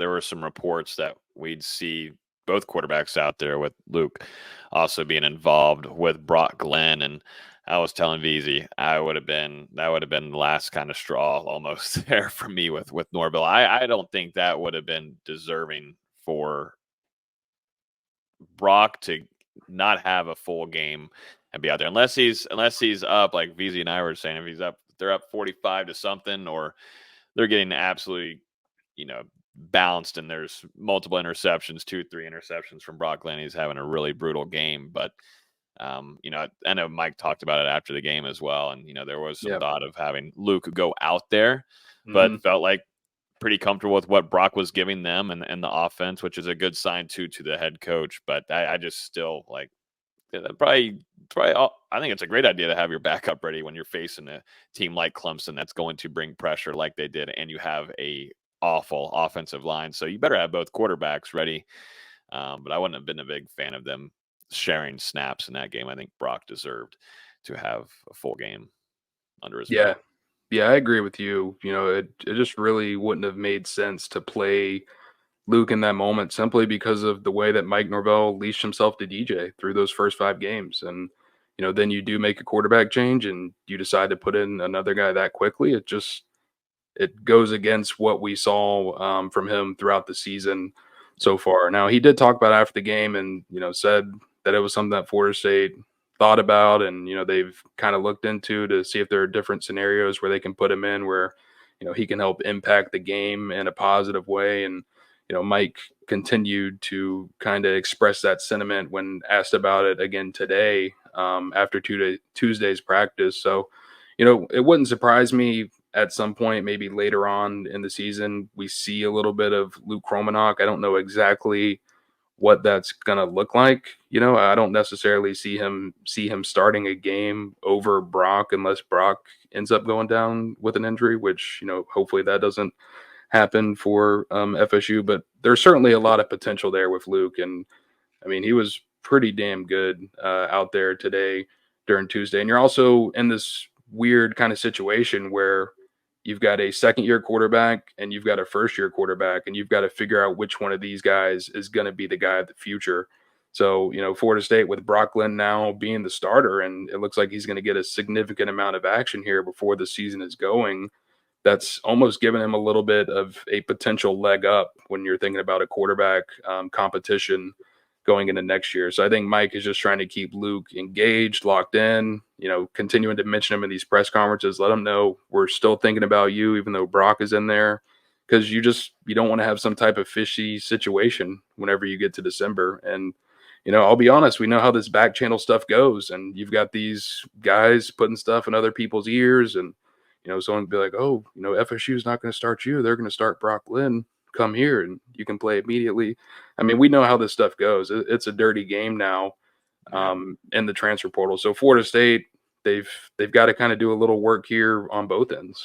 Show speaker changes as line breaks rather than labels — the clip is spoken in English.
there were some reports that we'd see both quarterbacks out there, with Luke also being involved with Brock Glenn. And I was telling VZ, that would have been the last kind of straw almost there for me with Norvell. I don't think that would have been deserving for Brock to not have a full game and be out there, unless he's up, like VZ and I were saying, if he's up, they're up 45 to something, or they're getting absolutely, bounced, and there's multiple interceptions, 2-3 interceptions from Brock Glenn. He's having a really brutal game. But I know Mike talked about it after the game as well, and there was some thought of having Luke go out there, but felt like pretty comfortable with what Brock was giving them and the offense, which is a good sign to the head coach. But I just still like, probably. I think it's a great idea to have your backup ready when you're facing a team like Clemson that's going to bring pressure like they did, and you have a awful offensive line. So you better have both quarterbacks ready. But I wouldn't have been a big fan of them sharing snaps in that game. I think Brock deserved to have a full game under his belt.
Yeah, I agree with you. It just really wouldn't have made sense to play Luke in that moment, simply because of the way that Mike Norvell leashed himself to DJ through those first 5 games. And, then you do make a quarterback change and you decide to put in another guy that quickly. It goes against what we saw from him throughout the season so far. Now, he did talk about after the game and, said that it was something that Florida State thought about, and, they've kind of looked into to see if there are different scenarios where they can put him in where, he can help impact the game in a positive way. And, Mike continued to kind of express that sentiment when asked about it again today after Tuesday's practice. So, it wouldn't surprise me at some point, maybe later on in the season, we see a little bit of Luke Kromenhoek. I don't know exactly what that's going to look like. I don't necessarily see him starting a game over Brock unless Brock ends up going down with an injury, which, hopefully that doesn't happen for FSU. But there's certainly a lot of potential there with Luke. And I mean, he was pretty damn good out there today during Tuesday. And you're also in this weird kind of situation where you've got a second-year quarterback and you've got a first-year quarterback, and you've got to figure out which one of these guys is going to be the guy of the future. So, Florida State with Brock Glenn now being the starter, and it looks like he's going to get a significant amount of action here before the season is going. That's almost given him a little bit of a potential leg up when you're thinking about a quarterback competition going into next year. So I think Mike is just trying to keep Luke engaged, locked in, continuing to mention him in these press conferences, let him know we're still thinking about you, even though Brock is in there, because you don't want to have some type of fishy situation whenever you get to December. And, I'll be honest, we know how this back channel stuff goes, and you've got these guys putting stuff in other people's ears, and, someone would be like, oh, FSU is not going to start you. They're going to start Brock Glenn. Come here and you can play immediately. I mean, we know how this stuff goes. It's a dirty game now in the transfer portal. So Florida State, they've got to kind of do a little work here on both ends.